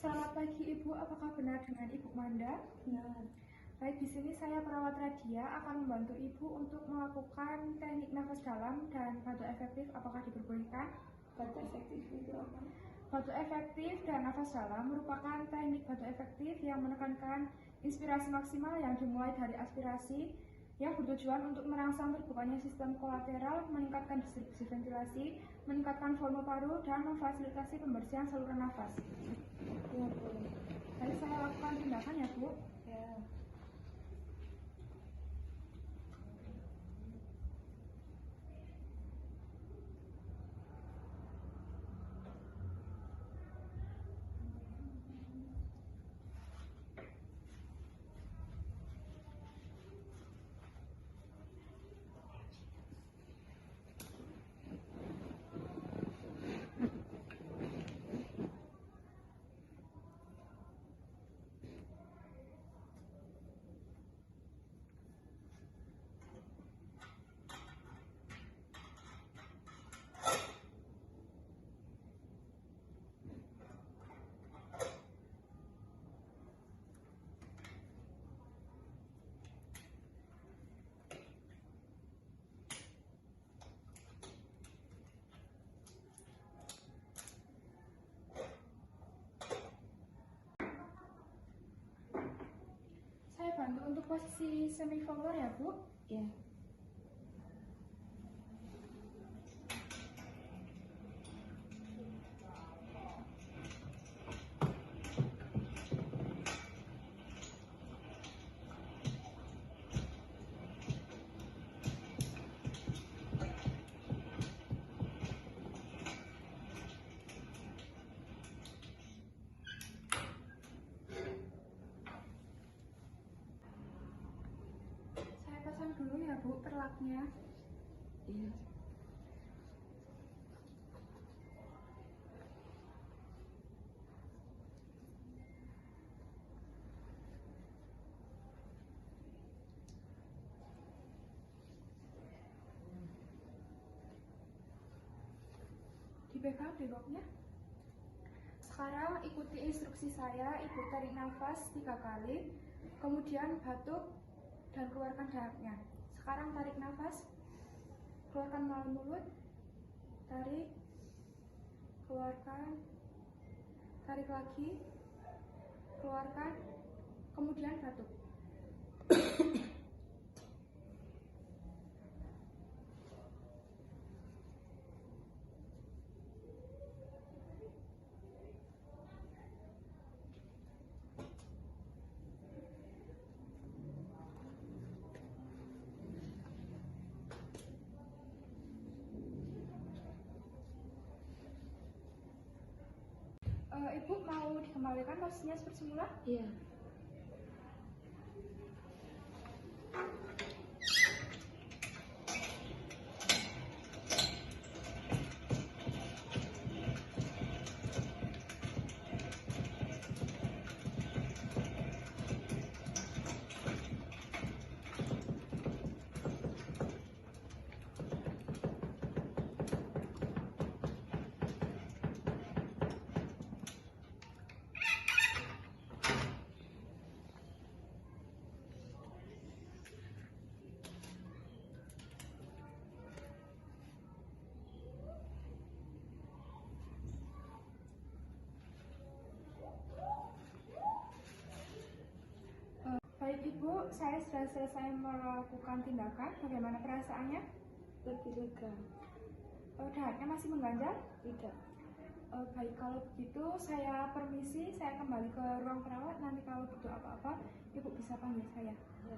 Selamat pagi Ibu, apakah benar dengan Ibu Manda? Benar. Baik, di sini saya perawat Radia akan membantu Ibu untuk melakukan teknik nafas dalam dan batuk efektif. Apakah diperbolehkan? Batuk efektif itu apa? Batuk efektif dan nafas dalam merupakan teknik batuk efektif yang menekankan inspirasi maksimal yang dimulai dari aspirasi yang bertujuan untuk merangsang terbukanya sistem kolateral, meningkatkan distribusi ventilasi, meningkatkan volume paru, dan memfasilitasi pembersihan saluran nafas. Ya, boleh. Baik, saya lakukan tindakan ya Bu. Ya. Saya bantu untuk posisi semi-volar ya Bu. Ya. Saya pasang dulu ya Bu perlaknya. Iya. Dipegang degoknya. Sekarang ikuti instruksi saya, Ibu tarik nafas 3 kali, kemudian batuk dan keluarkan dahaknya. Sekarang tarik nafas, keluarkan melalui mulut, tarik, keluarkan, tarik lagi, keluarkan, kemudian batuk. Ibu mau dikembalikan posisinya seperti semula? Iya. Baik Ibu, saya sudah selesai melakukan tindakan. Bagaimana perasaannya? Lebih lega. Dahaknya masih mengganjal? Tidak. Baik, kalau begitu saya permisi, saya kembali ke ruang perawat. Nanti kalau butuh apa-apa, Ibu bisa panggil saya. Ya.